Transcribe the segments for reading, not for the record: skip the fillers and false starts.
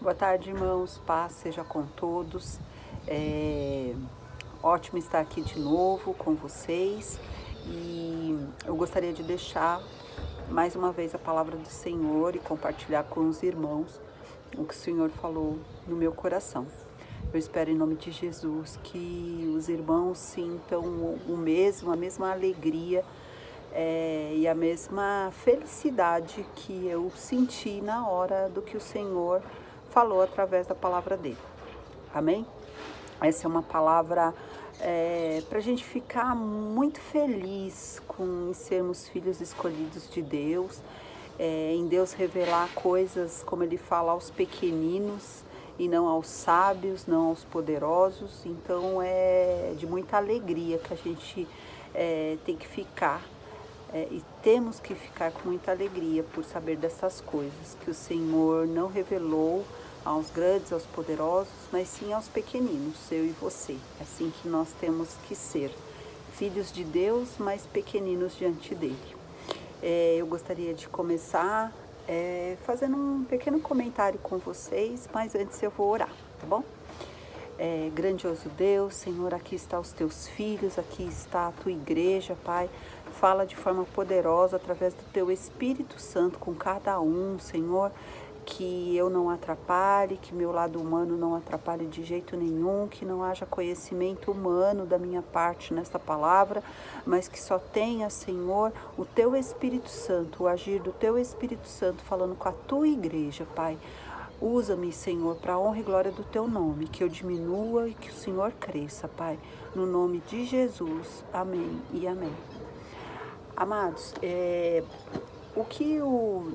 Boa tarde, irmãos. Paz seja com todos. É ótimo estar aqui de novo com vocês e eu gostaria de deixar mais uma vez a palavra do Senhor e compartilhar com os irmãos o que o Senhor falou no meu coração. Eu espero em nome de Jesus que os irmãos sintam a mesma alegria e a mesma felicidade que eu senti na hora do que o Senhor falou através da palavra dele. Amém? Essa é uma palavra para a gente ficar muito feliz em sermos filhos escolhidos de Deus, em Deus revelar coisas, como ele fala, aos pequeninos e não aos sábios, não aos poderosos. Então é de muita alegria que a gente tem que ficar e temos que ficar com muita alegria por saber dessas coisas que o Senhor não revelou aos grandes, aos poderosos, mas sim aos pequeninos, eu e você. É assim que nós temos que ser, filhos de Deus, mas pequeninos diante dele. Eu gostaria de começar fazendo um pequeno comentário com vocês, mas antes eu vou orar, tá bom? Grandioso Deus, Senhor, aqui está os teus filhos, aqui está a tua igreja, Pai. Fala de forma poderosa através do teu Espírito Santo com cada um, Senhor, que eu não atrapalhe, que meu lado humano não atrapalhe de jeito nenhum, que não haja conhecimento humano da minha parte nesta palavra, mas que só tenha, Senhor, o teu Espírito Santo, o agir do teu Espírito Santo falando com a tua igreja, Pai. Usa-me, Senhor, para a honra e glória do teu nome, que eu diminua e que o Senhor cresça, Pai. No nome de Jesus, amém e amém. Amados, o que eu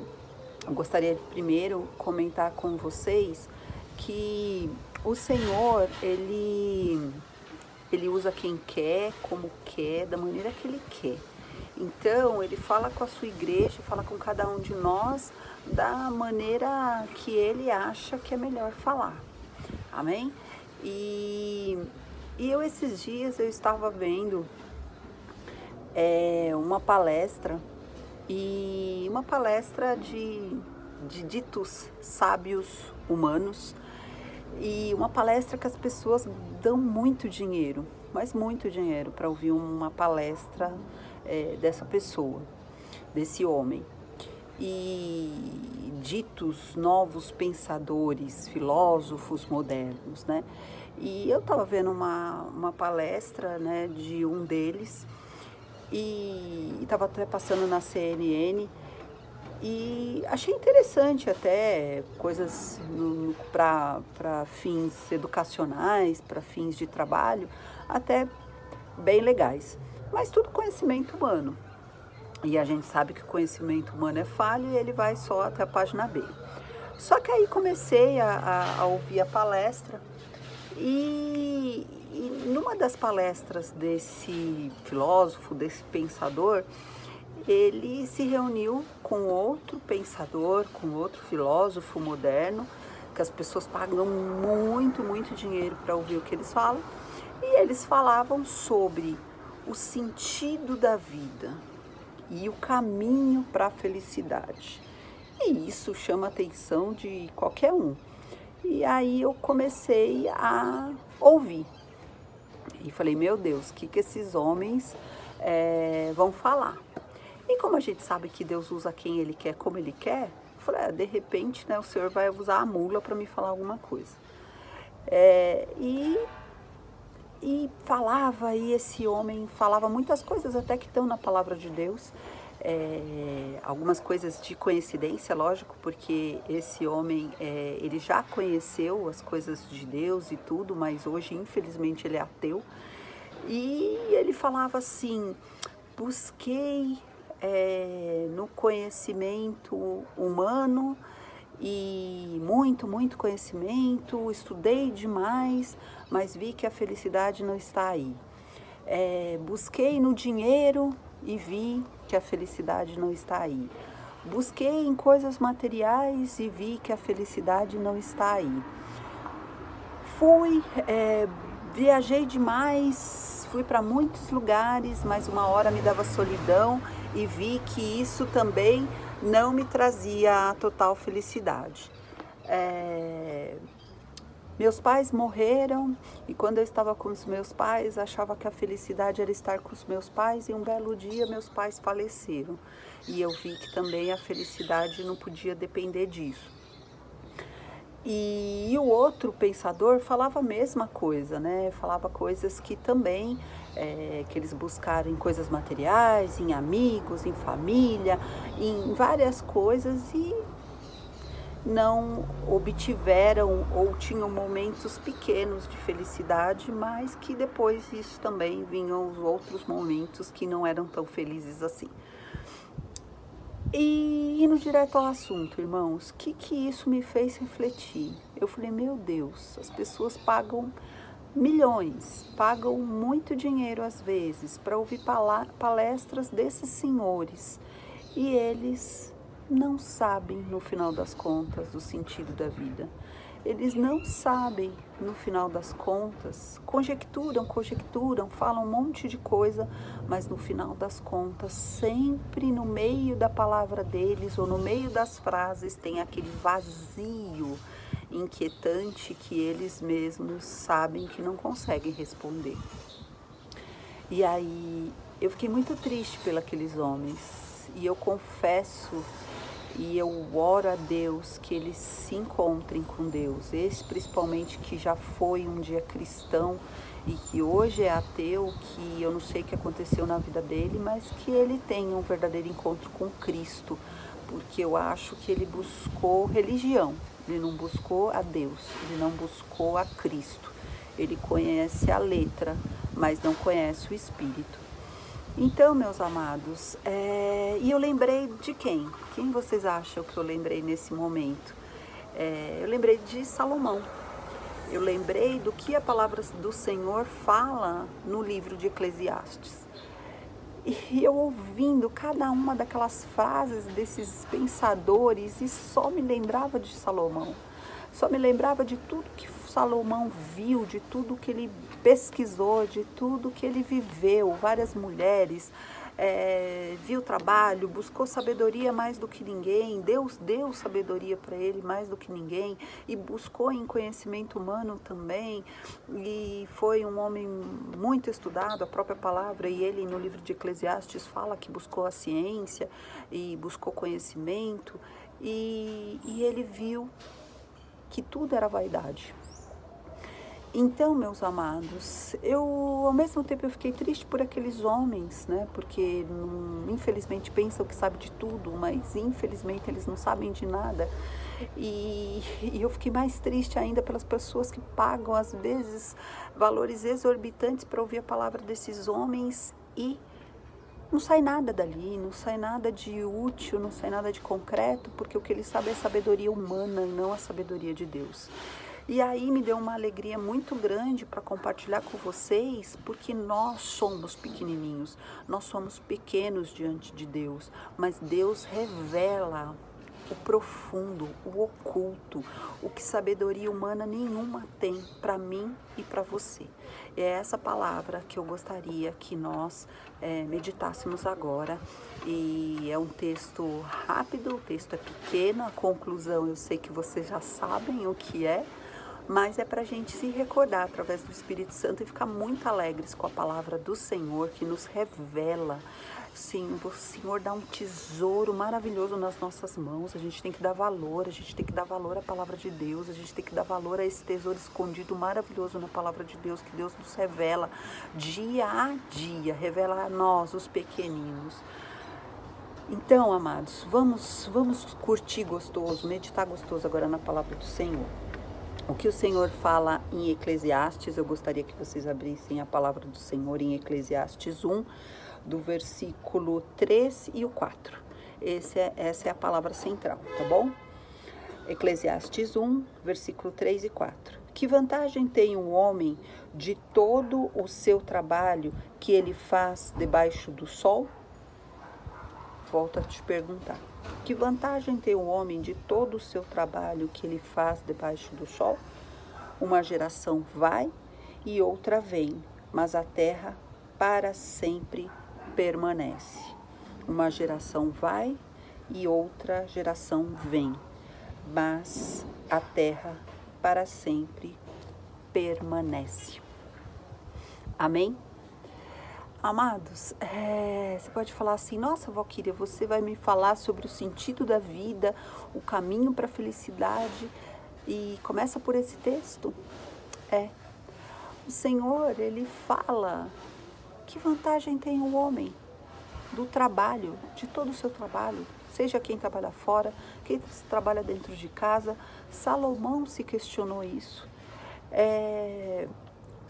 gostaria de primeiro comentar com vocês, que o Senhor, ele usa quem quer, como quer, da maneira que ele quer. Então, ele fala com a sua igreja, fala com cada um de nós da maneira que ele acha que é melhor falar. Amém? E esses dias eu estava vendo uma palestra, e uma palestra de ditos sábios humanos, e uma palestra que as pessoas dão muito dinheiro, mas muito dinheiro, para ouvir uma palestra dessa pessoa, desse homem. E ditos novos pensadores, filósofos modernos, né? E eu estava vendo uma palestra, né, de um deles, e estava até passando na CNN, e achei interessante até coisas para fins educacionais, para fins de trabalho, até bem legais. Mas tudo conhecimento humano. E a gente sabe que o conhecimento humano é falho e ele vai só até a página B. Só que aí comecei a ouvir a palestra e numa das palestras desse filósofo, desse pensador, ele se reuniu com outro pensador, com outro filósofo moderno, que as pessoas pagam muito, muito dinheiro para ouvir o que eles falam, e eles falavam sobre o sentido da vida e o caminho para a felicidade. E isso chama a atenção de qualquer um. E aí eu comecei a ouvir. E falei, meu Deus, o que esses homens vão falar? E como a gente sabe que Deus usa quem Ele quer, como Ele quer, eu falei, de repente, né, o Senhor vai usar a mula para me falar alguma coisa. E falava, e esse homem falava muitas coisas até que estão na palavra de Deus, algumas coisas de coincidência, lógico, porque esse homem, ele já conheceu as coisas de Deus e tudo, mas hoje, infelizmente, ele é ateu. E ele falava assim, busquei no conhecimento humano, e muito, muito conhecimento, estudei demais, mas vi que a felicidade não está aí. Busquei no dinheiro e vi que a felicidade não está aí. Busquei em coisas materiais e vi que a felicidade não está aí. Viajei demais, fui para muitos lugares, mas uma hora me dava solidão e vi que isso também não me trazia a total felicidade. É, meus pais morreram e quando eu estava com os meus pais, achava que a felicidade era estar com os meus pais e um belo dia meus pais faleceram. E eu vi que também a felicidade não podia depender disso. E o outro pensador falava a mesma coisa, né? Falava coisas que também, que eles buscaram em coisas materiais, em amigos, em família, em várias coisas e não obtiveram ou tinham momentos pequenos de felicidade, mas que depois isso também vinham os outros momentos que não eram tão felizes assim. E indo direto ao assunto, irmãos, o que isso me fez refletir? Eu falei, meu Deus, as pessoas pagam milhões, pagam muito dinheiro às vezes para ouvir palestras desses senhores e eles não sabem, no final das contas, o sentido da vida. Eles não sabem, no final das contas, conjecturam, falam um monte de coisa, mas no final das contas, sempre no meio da palavra deles ou no meio das frases tem aquele vazio inquietante que eles mesmos sabem que não conseguem responder. E aí eu fiquei muito triste pelos homens e eu confesso e eu oro a Deus que eles se encontrem com Deus, esse principalmente que já foi um dia cristão e que hoje é ateu, que eu não sei o que aconteceu na vida dele, mas que ele tenha um verdadeiro encontro com Cristo, porque eu acho que ele buscou religião, ele não buscou a Deus, ele não buscou a Cristo, ele conhece a letra, mas não conhece o Espírito. Então, meus amados, e eu lembrei de quem? Quem vocês acham que eu lembrei nesse momento? Eu lembrei de Salomão. Eu lembrei do que a palavra do Senhor fala no livro de Eclesiastes. E eu ouvindo cada uma daquelas frases desses pensadores e só me lembrava de Salomão. Só me lembrava de tudo que Salomão viu, de tudo que ele pesquisou, de tudo que ele viveu. Várias mulheres, viu trabalho, buscou sabedoria mais do que ninguém. Deus deu sabedoria para ele mais do que ninguém e buscou em conhecimento humano também. E foi um homem muito estudado, a própria palavra, e ele no livro de Eclesiastes fala que buscou a ciência e buscou conhecimento e ele viu que tudo era vaidade. Então, meus amados, ao mesmo tempo eu fiquei triste por aqueles homens, né? Porque infelizmente pensam que sabem de tudo, mas infelizmente eles não sabem de nada. E eu fiquei mais triste ainda pelas pessoas que pagam às vezes valores exorbitantes para ouvir a palavra desses homens e não sai nada dali, não sai nada de útil, não sai nada de concreto, porque o que eles sabem é sabedoria humana e não a sabedoria de Deus. E aí me deu uma alegria muito grande para compartilhar com vocês, porque nós somos pequenininhos, nós somos pequenos diante de Deus, mas Deus revela o profundo, o oculto, o que sabedoria humana nenhuma tem para mim e para você. É essa palavra que eu gostaria que nós meditássemos agora. E é um texto rápido, o texto é pequeno, a conclusão eu sei que vocês já sabem o que é, mas é para a gente se recordar através do Espírito Santo e ficar muito alegres com a palavra do Senhor que nos revela. Sim, o Senhor dá um tesouro maravilhoso nas nossas mãos, a gente tem que dar valor, a gente tem que dar valor à palavra de Deus, a gente tem que dar valor a esse tesouro escondido maravilhoso na palavra de Deus, que Deus nos revela dia a dia, revela a nós, os pequeninos. Então, amados, vamos curtir gostoso, meditar gostoso agora na palavra do Senhor. O que o Senhor fala em Eclesiastes, eu gostaria que vocês abrissem a palavra do Senhor em Eclesiastes 1, do versículo 3 e o 4. Essa é a palavra central, tá bom? Eclesiastes 1, versículo 3 e 4. Que vantagem tem um homem de todo o seu trabalho que ele faz debaixo do sol? Volto a te perguntar. Que vantagem tem o homem de todo o seu trabalho que ele faz debaixo do sol? Uma geração vai e outra vem, mas a terra para sempre permanece. Uma geração vai e outra geração vem, mas a terra para sempre permanece. Amém? Amados, você pode falar assim: nossa, Valquíria, você vai me falar sobre o sentido da vida, o caminho para a felicidade, e começa por esse texto? O Senhor, Ele fala que vantagem tem o homem do trabalho, de todo o seu trabalho, seja quem trabalha fora, quem trabalha dentro de casa. Salomão se questionou isso.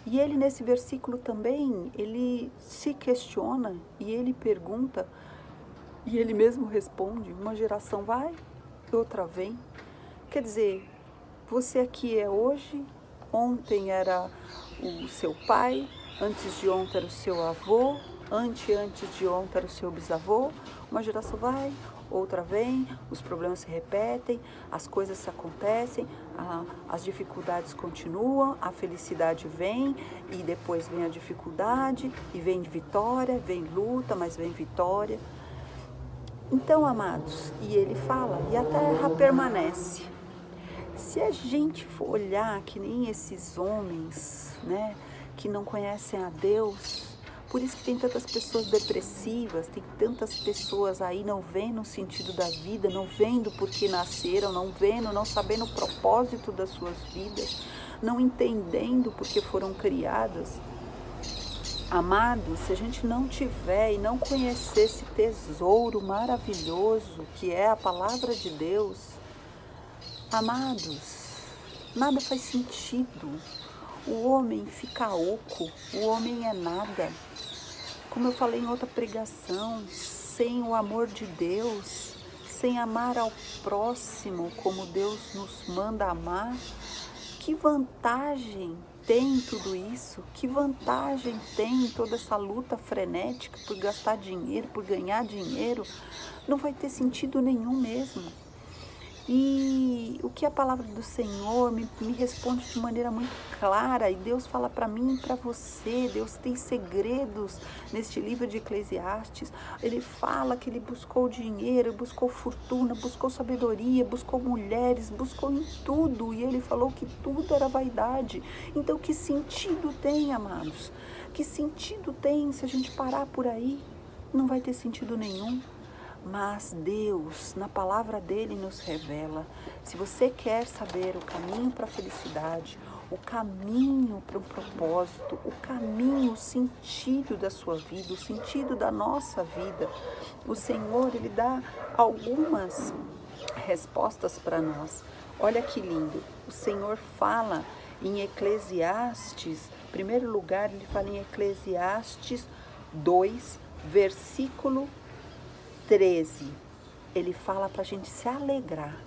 E ele, nesse versículo também, ele se questiona e ele pergunta, e ele mesmo responde: uma geração vai, outra vem. Quer dizer, você aqui é hoje, ontem era o seu pai, antes de ontem era o seu avô, antes de ontem era o seu bisavô. Uma geração vai, outra vem, os problemas se repetem, as coisas se acontecem, as dificuldades continuam, a felicidade vem e depois vem a dificuldade e vem vitória, vem luta, mas vem vitória. Então, amados, e ele fala, e a terra permanece. Se a gente for olhar que nem esses homens, né, que não conhecem a Deus, por isso que tem tantas pessoas depressivas, tem tantas pessoas aí não vendo o sentido da vida, não vendo por que nasceram, não vendo, não sabendo o propósito das suas vidas, não entendendo por que foram criadas. Amados, se a gente não tiver e não conhecer esse tesouro maravilhoso que é a palavra de Deus, amados, nada faz sentido. O homem fica oco, o homem é nada. Como eu falei em outra pregação, sem o amor de Deus, sem amar ao próximo como Deus nos manda amar, que vantagem tem tudo isso? Que vantagem tem toda essa luta frenética por gastar dinheiro, por ganhar dinheiro? Não vai ter sentido nenhum mesmo. E o que a palavra do Senhor me responde de maneira muito clara, e Deus fala para mim e para você. Deus tem segredos neste livro de Eclesiastes. Ele fala que ele buscou dinheiro, buscou fortuna, buscou sabedoria, buscou mulheres, buscou em tudo, e ele falou que tudo era vaidade. Então, que sentido tem, amados? Que sentido tem se a gente parar por aí? Não vai ter sentido nenhum. Mas Deus, na palavra dele, nos revela. Se você quer saber o caminho para a felicidade, o caminho para o propósito, o caminho, o sentido da sua vida, o sentido da nossa vida, o Senhor, ele dá algumas respostas para nós. Olha que lindo. O Senhor fala em Eclesiastes, em primeiro lugar, ele fala em Eclesiastes 2, versículo 13, ele fala para a gente se alegrar,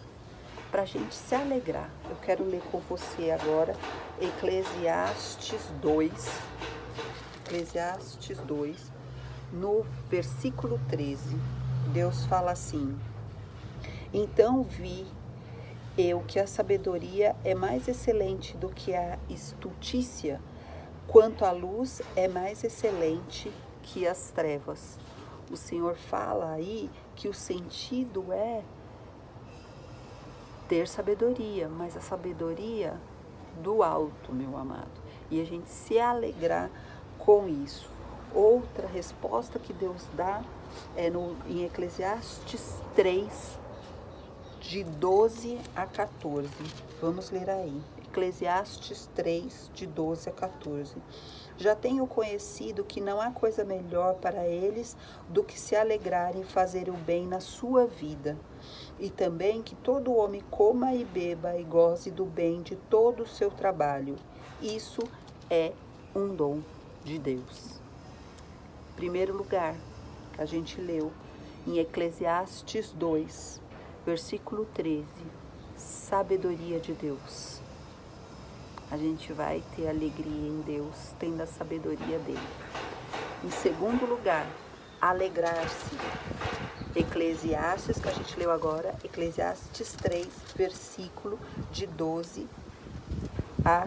Eu quero ler com você agora Eclesiastes 2, no versículo 13, Deus fala assim: então vi eu que a sabedoria é mais excelente do que a estultícia, quanto a luz é mais excelente que as trevas. O Senhor fala aí que o sentido é ter sabedoria, mas a sabedoria do alto, meu amado. E a gente se alegrar com isso. Outra resposta que Deus dá é em Eclesiastes 3, de 12 a 14. Vamos ler aí. Eclesiastes 3, de 12 a 14. Já tenho conhecido que não há coisa melhor para eles do que se alegrar em fazer o bem na sua vida, e também que todo homem coma e beba e goze do bem de todo o seu trabalho. Isso é um dom de Deus. Primeiro lugar, a gente leu em Eclesiastes 2, versículo 13, sabedoria de Deus. A gente vai ter alegria em Deus, tendo a sabedoria dele. Em segundo lugar, alegrar-se. Eclesiastes, que a gente leu agora, Eclesiastes 3, versículo de 12 a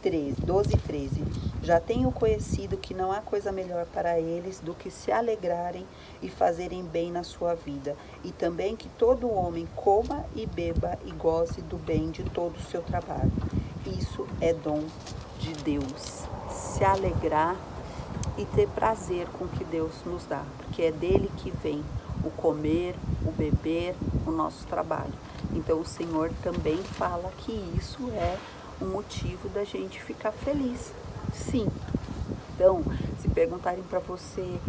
12 e 13. Já tenho conhecido que não há coisa melhor para eles do que se alegrarem e fazerem bem na sua vida, e também que todo homem coma e beba e goze do bem de todo o seu trabalho. Isso é dom de Deus. Se alegrar e ter prazer com o que Deus nos dá, porque é dele que vem o comer, o beber, o nosso trabalho. Então o Senhor também fala que isso é um motivo da gente ficar feliz. Sim. Então, se perguntarem para você,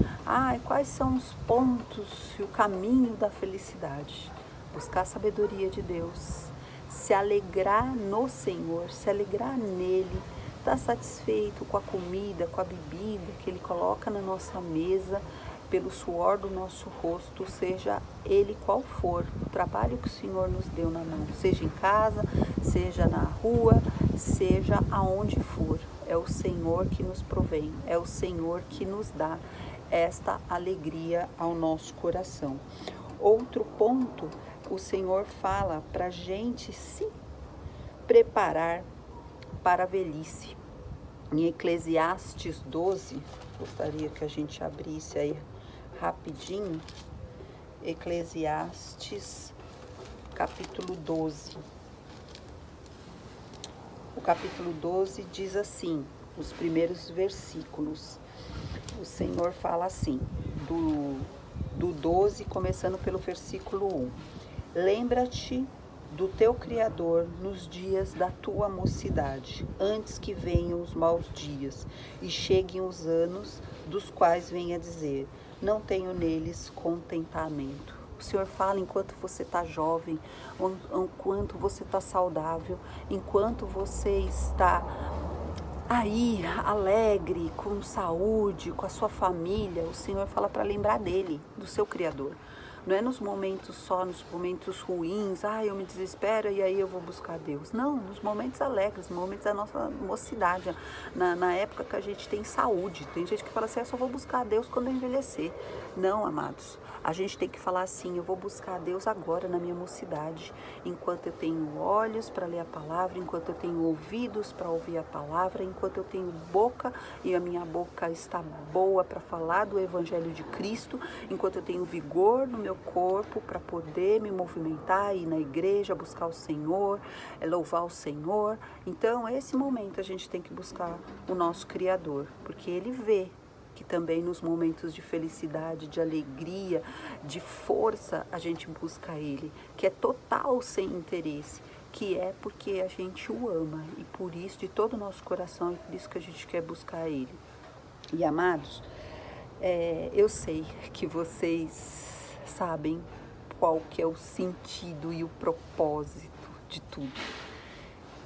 quais são os pontos e o caminho da felicidade? Buscar a sabedoria de Deus, se alegrar no Senhor, se alegrar nele, estar satisfeito com a comida, com a bebida que Ele coloca na nossa mesa, pelo suor do nosso rosto, seja ele qual for, o trabalho que o Senhor nos deu na mão, seja em casa, seja na rua, seja aonde for. É o Senhor que nos provém, é o Senhor que nos dá esta alegria ao nosso coração. Outro ponto, o Senhor fala para a gente se preparar para a velhice. Em Eclesiastes 12, gostaria que a gente abrisse aí rapidinho, Eclesiastes capítulo 12. O capítulo 12 diz assim, os primeiros versículos. O Senhor fala assim, do 12, começando pelo versículo 1. Lembra-te do teu Criador nos dias da tua mocidade, antes que venham os maus dias e cheguem os anos dos quais venha dizer, não tenho neles contentamento. O Senhor fala enquanto você está jovem, enquanto você está saudável, enquanto você está aí alegre, com saúde, com a sua família, o Senhor fala para lembrar dele, do seu Criador. Não é nos momentos só, nos momentos ruins, eu me desespero e aí eu vou buscar Deus. Não, nos momentos alegres, nos momentos da nossa mocidade, na época que a gente tem saúde. Tem gente que fala assim, eu só vou buscar Deus quando eu envelhecer. Não, amados, a gente tem que falar assim, eu vou buscar Deus agora na minha mocidade, enquanto eu tenho olhos para ler a palavra, enquanto eu tenho ouvidos para ouvir a palavra, enquanto eu tenho boca e a minha boca está boa para falar do Evangelho de Cristo, enquanto eu tenho vigor no meu corpo para poder me movimentar, ir na igreja, buscar o Senhor, louvar o Senhor. Então, esse momento a gente tem que buscar o nosso Criador, porque Ele vê que também nos momentos de felicidade, de alegria, de força, a gente busca Ele, que é total sem interesse, que é porque a gente o ama e por isso, de todo o nosso coração, é por isso que a gente quer buscar Ele. E amados, eu sei que vocês sabem qual que é o sentido e o propósito de tudo,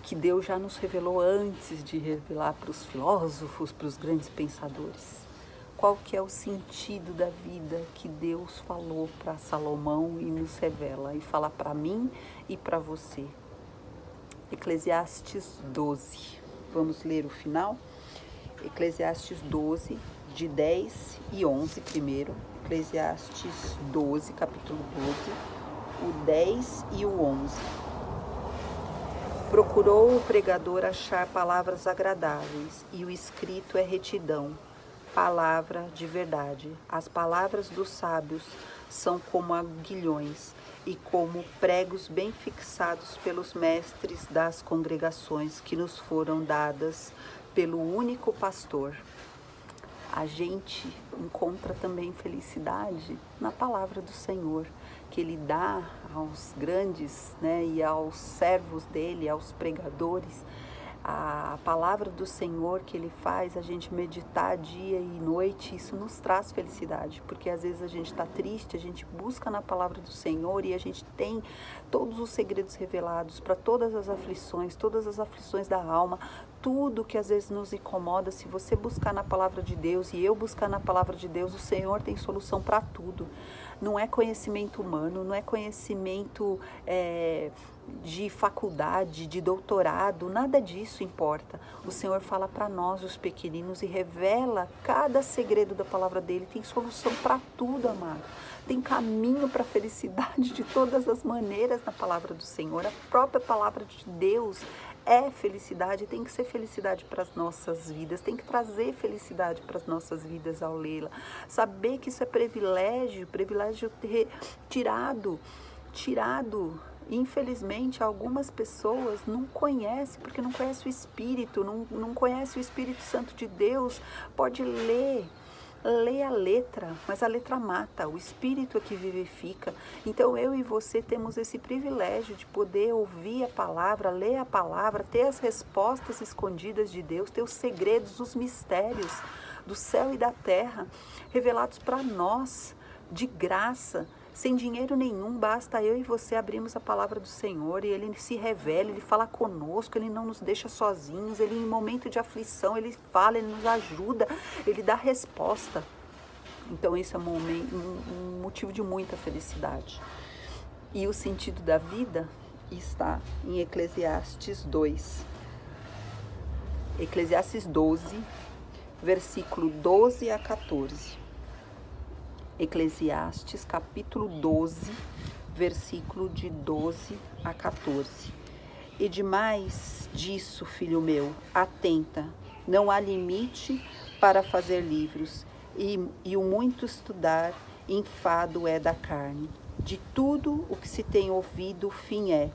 que Deus já nos revelou antes de revelar para os filósofos, para os grandes pensadores. Qual que é o sentido da vida que Deus falou para Salomão e nos revela e fala para mim e para você. Eclesiastes 12. Vamos ler o final? Eclesiastes 12, de 10 e 11 primeiro. Eclesiastes 12, capítulo 12, o 10 e o 11. Procurou o pregador achar palavras agradáveis, e o escrito é retidão, palavra de verdade. As palavras dos sábios são como aguilhões e como pregos bem fixados pelos mestres das congregações que nos foram dadas pelo único pastor. A gente encontra também felicidade na palavra do Senhor, que Ele dá aos grandes, e aos servos dEle, aos pregadores. A palavra do Senhor que Ele faz a gente meditar dia e noite, isso nos traz felicidade, porque às vezes a gente está triste, a gente busca na palavra do Senhor e a gente tem todos os segredos revelados para todas as aflições da alma, tudo que às vezes nos incomoda. Se você buscar na palavra de Deus e eu buscar na palavra de Deus, o Senhor tem solução para tudo. Não é conhecimento humano, não é conhecimento de faculdade, de doutorado, nada disso importa. O Senhor fala para nós, os pequeninos, e revela cada segredo da palavra dele. Tem solução para tudo, amado. Tem caminho para a felicidade de todas as maneiras na palavra do Senhor. A própria palavra de Deus é felicidade, tem que ser felicidade para as nossas vidas, tem que trazer felicidade para as nossas vidas ao lê-la. Saber que isso é privilégio tirado. Infelizmente, algumas pessoas não conhecem, porque não conhecem o Espírito, não conhecem o Espírito Santo de Deus. Pode ler a letra, mas a letra mata, o Espírito é que vivifica. Então eu e você temos esse privilégio de poder ouvir a palavra, ler a palavra, ter as respostas escondidas de Deus, ter os segredos, os mistérios do céu e da terra revelados para nós, de graça. Sem dinheiro nenhum, basta eu e você abrirmos a palavra do Senhor e Ele se revela, Ele fala conosco, Ele não nos deixa sozinhos, Ele em momento de aflição, Ele fala, Ele nos ajuda, Ele dá resposta. Então isso é um motivo de muita felicidade. E o sentido da vida está em Eclesiastes 2. Eclesiastes 12, versículo 12 a 14. Eclesiastes capítulo 12, versículo de 12 a 14. E demais disso, filho meu, atenta, não há limite para fazer livros, e o muito estudar, enfado é da carne. De tudo o que se tem ouvido, o fim é: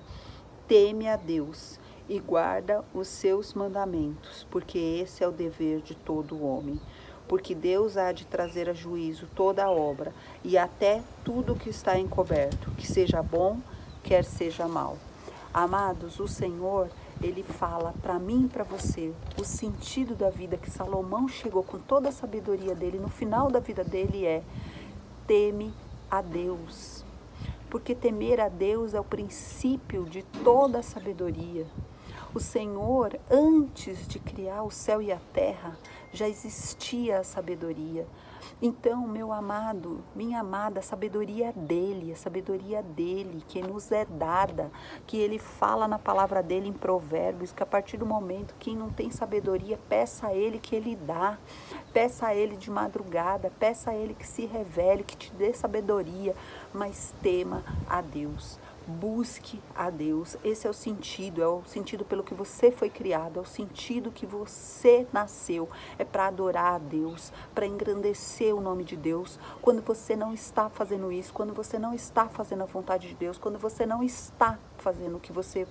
teme a Deus e guarda os seus mandamentos, porque esse é o dever de todo homem. Porque Deus há de trazer a juízo toda a obra, e até tudo que está encoberto, que seja bom, quer seja mal. Amados, o Senhor, Ele fala para mim e para você o sentido da vida, que Salomão chegou com toda a sabedoria dele, no final da vida dele é: teme a Deus. Porque temer a Deus é o princípio de toda a sabedoria. O Senhor, antes de criar o céu e a terra, já existia a sabedoria. Então, meu amado, minha amada, a sabedoria é dele, que nos é dada, que ele fala na palavra dele em Provérbios, que a partir do momento quem não tem sabedoria, peça a ele que ele dá, peça a ele de madrugada, peça a ele que se revele, que te dê sabedoria, mas tema a Deus. Busque a Deus, esse é o sentido pelo que você foi criado, é o sentido que você nasceu, é para adorar a Deus, para engrandecer o nome de Deus. Quando você não está fazendo isso, quando você não está fazendo a vontade de Deus, quando você não está fazendo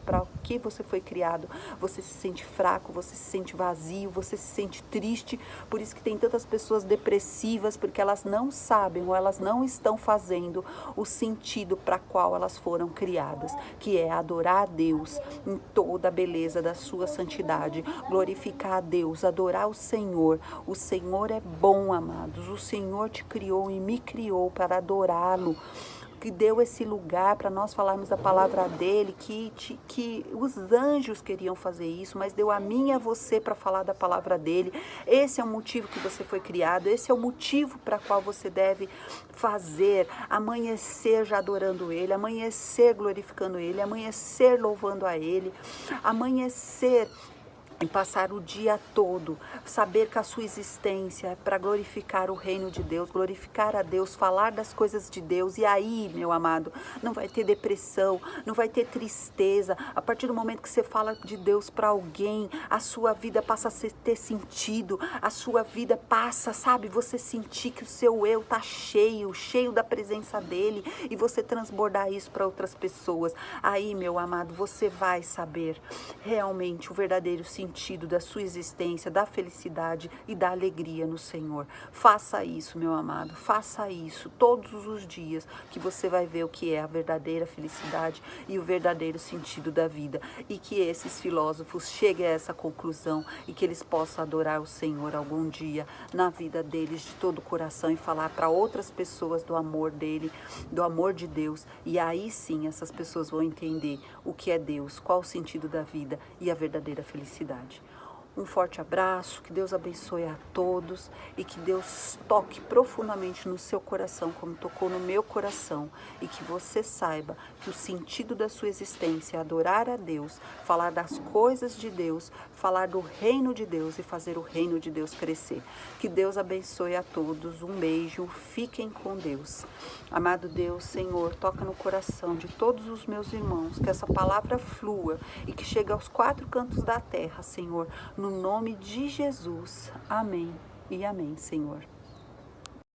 para o que você foi criado, você se sente fraco, você se sente vazio, você se sente triste. Por isso que tem tantas pessoas depressivas, porque elas não sabem ou elas não estão fazendo o sentido para qual elas foram criadas, que é adorar a Deus em toda a beleza da sua santidade, glorificar a Deus, adorar o Senhor. O Senhor é bom, amados, o Senhor te criou e me criou para adorá-lo, que deu esse lugar para nós falarmos da palavra dele, que os anjos queriam fazer isso, mas deu a mim e a você para falar da palavra dele. Esse é o motivo que você foi criado, esse é o motivo para qual você deve fazer, amanhecer já adorando ele, amanhecer glorificando ele, amanhecer louvando a ele, amanhecer e passar o dia todo, saber que a sua existência é para glorificar o reino de Deus, glorificar a Deus, falar das coisas de Deus. E aí, meu amado, não vai ter depressão, não vai ter tristeza. A partir do momento que você fala de Deus para alguém, a sua vida passa a ter sentido, a sua vida passa, sabe, você sentir que o seu eu tá cheio da presença dele, e você transbordar isso para outras pessoas. Aí, meu amado, você vai saber realmente o verdadeiro sentido da sua existência, da felicidade e da alegria no Senhor. Faça isso, meu amado, faça isso todos os dias, que você vai ver o que é a verdadeira felicidade e o verdadeiro sentido da vida, e que esses filósofos cheguem a essa conclusão e que eles possam adorar o Senhor algum dia na vida deles de todo o coração e falar para outras pessoas do amor dele, do amor de Deus, e aí sim essas pessoas vão entender o que é Deus, qual o sentido da vida e a verdadeira felicidade. Um forte abraço, que Deus abençoe a todos e que Deus toque profundamente no seu coração, como tocou no meu coração, e que você saiba que o sentido da sua existência é adorar a Deus, falar das coisas de Deus, falar do reino de Deus e fazer o reino de Deus crescer. Que Deus abençoe a todos, um beijo, fiquem com Deus. Amado Deus, Senhor, toca no coração de todos os meus irmãos, que essa palavra flua e que chegue aos quatro cantos da terra, Senhor, no nome de Jesus. Amém e amém, Senhor.